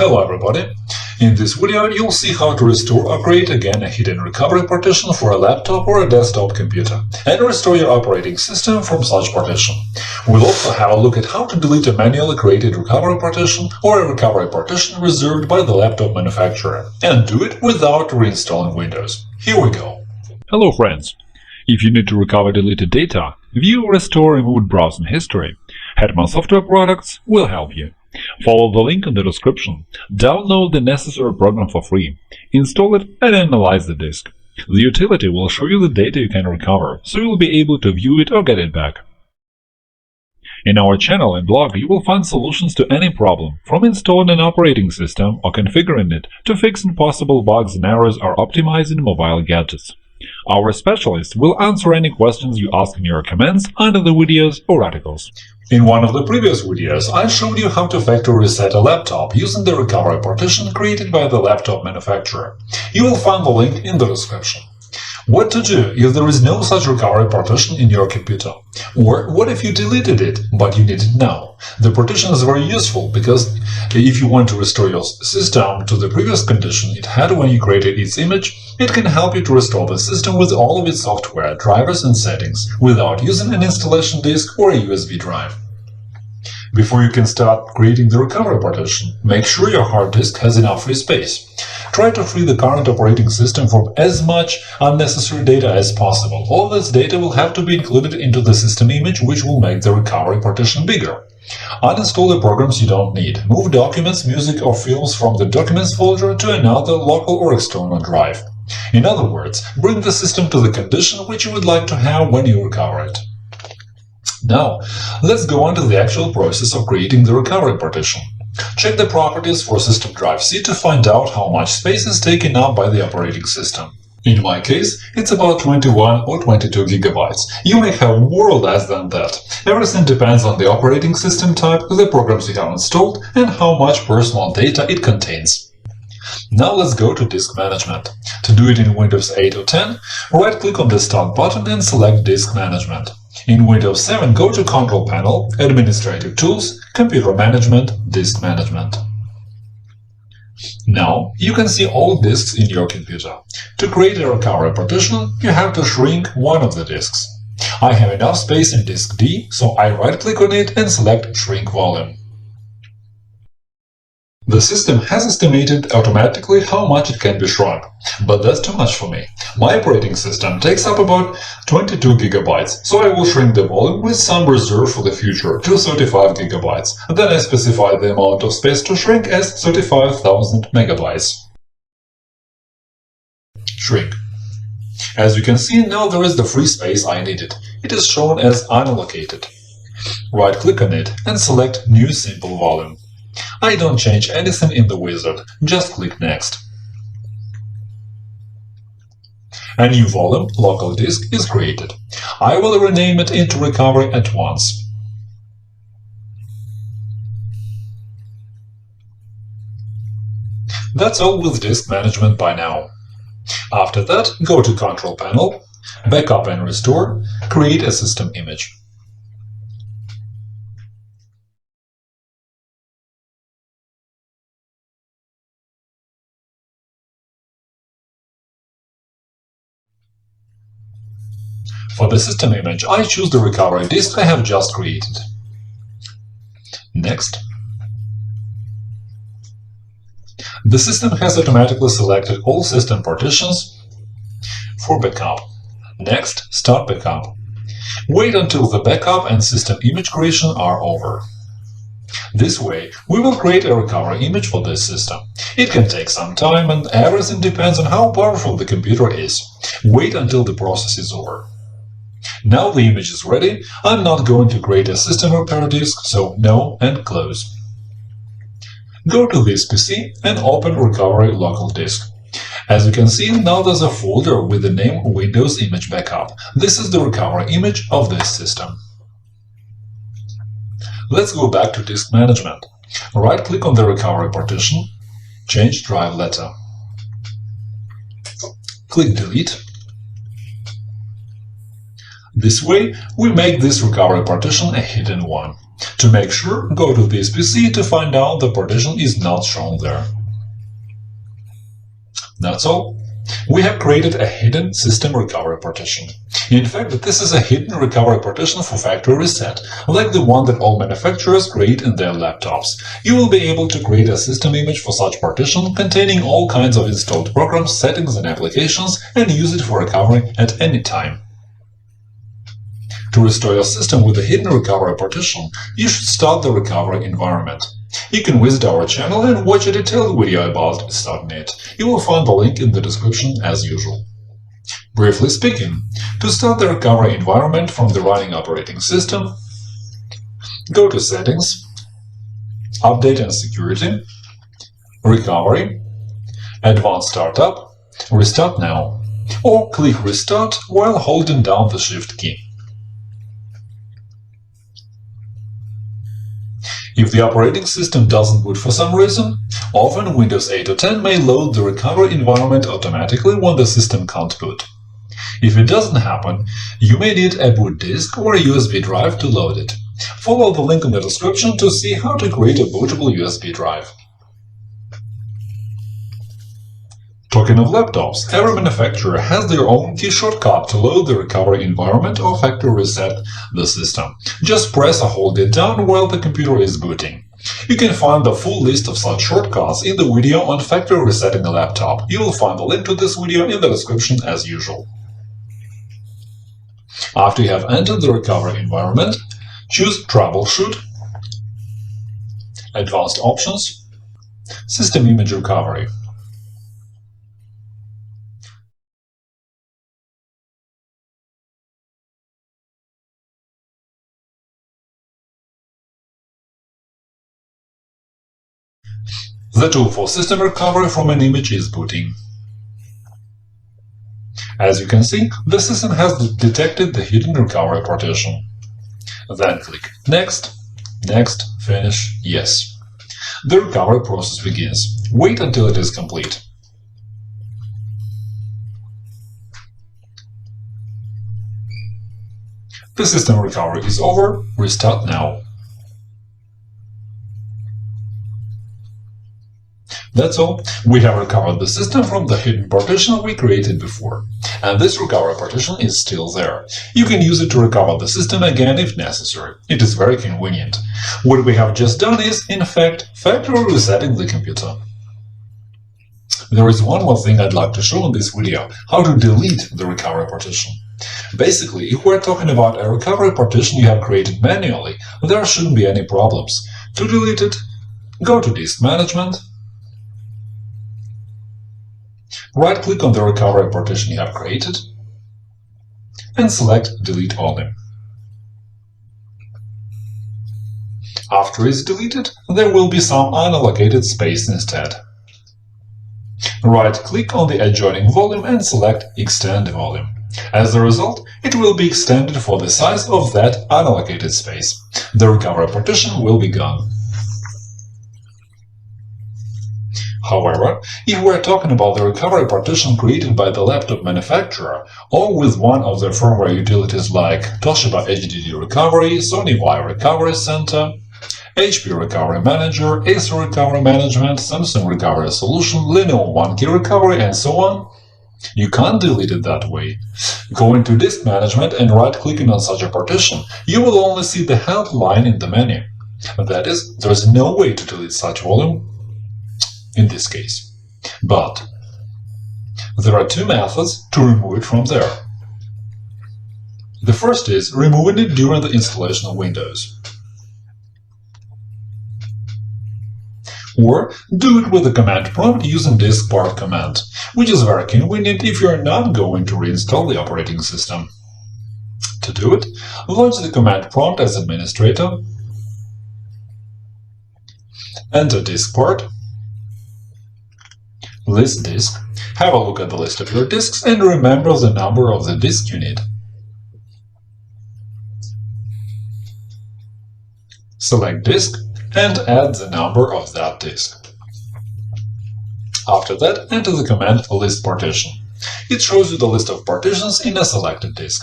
Hello everybody! In this video you'll see how to restore or create again a hidden recovery partition for a laptop or a desktop computer and restore your operating system from such partition. We'll also have a look at how to delete a manually created recovery partition or a recovery partition reserved by the laptop manufacturer, and do it without reinstalling Windows. Here we go! Hello friends! If you need to recover deleted data, view, restore, remove browsing history, Hetman Software Products will help you. Follow the link in the description, download the necessary program for free, install it and analyze the disk. The utility will show you the data you can recover, so you'll be able to view it or get it back. In our channel and blog you will find solutions to any problem, from installing an operating system or configuring it to fixing possible bugs and errors or optimizing mobile gadgets. Our specialists will answer any questions you ask in your comments under the videos or articles. In one of the previous videos, I showed you how to factory reset a laptop using the recovery partition created by the laptop manufacturer. You will find the link in the description. What to do if there is no such recovery partition in your computer? Or what if you deleted it, but you need it now? The partition is very useful because if you want to restore your system to the previous condition it had when you created its image, it can help you to restore the system with all of its software, drivers and settings, without using an installation disk or a USB drive. Before you can start creating the recovery partition, make sure your hard disk has enough free space. Try to free the current operating system from as much unnecessary data as possible. All this data will have to be included into the system image, which will make the recovery partition bigger. Uninstall the programs you don't need. Move documents, music or films from the Documents folder to another local or external drive. In other words, bring the system to the condition which you would like to have when you recover it. Now, let's go on to the actual process of creating the recovery partition. Check the properties for System Drive C to find out how much space is taken up by the operating system. In my case, it's about 21 or 22 gigabytes. You may have more or less than that. Everything depends on the operating system type, the programs you have installed, and how much personal data it contains. Now let's go to Disk Management. To do it in Windows 8 or 10, right-click on the Start button and select Disk Management. In Windows 7, go to Control Panel, Administrative Tools, Computer Management, Disk Management. Now you can see all disks in your computer. To create a recovery partition, you have to shrink one of the disks. I have enough space in disk D, so I right-click on it and select Shrink Volume. The system has estimated automatically how much it can be shrunk, but that's too much for me. My operating system takes up about 22 gigabytes, so I will shrink the volume with some reserve for the future to 35 gigabytes. Then I specify the amount of space to shrink as 35,000 megabytes. Shrink. As you can see, now there is the free space I needed. It is shown as unallocated. Right-click on it and select New Simple Volume. I don't change anything in the wizard, just click Next. A new volume, local disk, is created. I will rename it into Recovery at once. That's all with disk management by now. After that, go to Control Panel, Backup and Restore, create a system image. For the system image, I choose the recovery disk I have just created. Next. The system has automatically selected all system partitions for backup. Next, Start Backup. Wait until the backup and system image creation are over. This way, we will create a recovery image for this system. It can take some time and everything depends on how powerful the computer is. Wait until the process is over. Now the image is ready. I'm not going to create a system repair disk, so no and close. Go to this PC and open Recovery Local Disk. As you can see, now there's a folder with the name Windows Image Backup. This is the recovery image of this system. Let's go back to Disk Management. Right-click on the recovery partition, change drive letter. Click Delete. This way, we make this recovery partition a hidden one. To make sure, go to this PC to find out the partition is not shown there. That's all. We have created a hidden system recovery partition. In fact, this is a hidden recovery partition for factory reset, like the one that all manufacturers create in their laptops. You will be able to create a system image for such partition containing all kinds of installed programs, settings and applications and use it for recovery at any time. To restore your system with a hidden recovery partition, you should start the recovery environment. You can visit our channel and watch a detailed video about starting it. You will find the link in the description as usual. Briefly speaking, to start the recovery environment from the running operating system, go to Settings, Update and Security, Recovery, Advanced Startup, Restart Now, or click Restart while holding down the Shift key. If the operating system doesn't boot for some reason, often Windows 8 or 10 may load the recovery environment automatically when the system can't boot. If it doesn't happen, you may need a boot disk or a USB drive to load it. Follow the link in the description to see how to create a bootable USB drive. Talking of laptops, every manufacturer has their own key shortcut to load the recovery environment or factory reset the system. Just press or hold it down while the computer is booting. You can find the full list of such shortcuts in the video on factory resetting a laptop. You will find the link to this video in the description as usual. After you have entered the recovery environment, choose Troubleshoot, Advanced Options, System Image Recovery. The tool for system recovery from an image is booting. As you can see, the system has detected the hidden recovery partition. Then click Next, Next, Finish, Yes. The recovery process begins. Wait until it is complete. The system recovery is over. Restart now. That's all. We have recovered the system from the hidden partition we created before. And this recovery partition is still there. You can use it to recover the system again if necessary. It is very convenient. What we have just done is, in fact, factory resetting the computer. There is one more thing I'd like to show in this video, how to delete the recovery partition. Basically, if we're talking about a recovery partition you have created manually, there shouldn't be any problems. To delete it, go to Disk Management, right-click on the recovery partition you have created, and select Delete Only. After it's deleted, there will be some unallocated space instead. Right-click on the adjoining volume and select Extend Volume. As a result, it will be extended for the size of that unallocated space. The recovery partition will be gone. However, if we're talking about the recovery partition created by the laptop manufacturer or with one of their firmware utilities like Toshiba HDD Recovery, Sony Vaio Recovery Center, HP Recovery Manager, Acer Recovery Management, Samsung Recovery Solution, Lenovo OneKey Recovery, and so on, you can't delete it that way. Going to Disk Management and right-clicking on such a partition, you will only see the Help line in the menu. That is, there is no way to delete such volume in this case. But there are two methods to remove it from there. The first is removing it during the installation of Windows. Or do it with the command prompt using diskpart command, which is very convenient if you are not going to reinstall the operating system. To do it, launch the command prompt as administrator, enter diskpart, list disk, have a look at the list of your disks and remember the number of the disk you need. Select disk and add the number of that disk. After that, enter the command list partition. It shows you the list of partitions in a selected disk.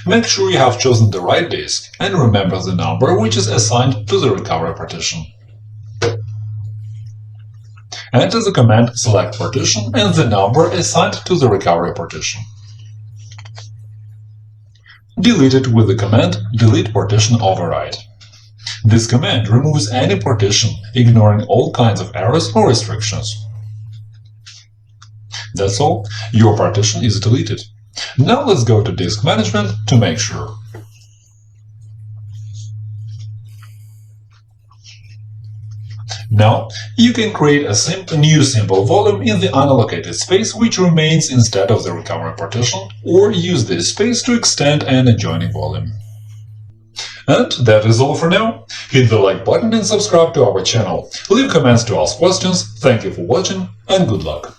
Make sure you have chosen the right disk and remember the number which is assigned to the recovery partition. Enter the command select partition and the number assigned to the recovery partition. Delete it with the command delete partition override. This command removes any partition, ignoring all kinds of errors or restrictions. That's all, your partition is deleted. Now let's go to disk management to make sure. Now, you can create a new simple volume in the unallocated space which remains instead of the recovery partition, or use this space to extend an adjoining volume. And that is all for now. Hit the like button and subscribe to our channel. Leave comments to ask questions. Thank you for watching and good luck.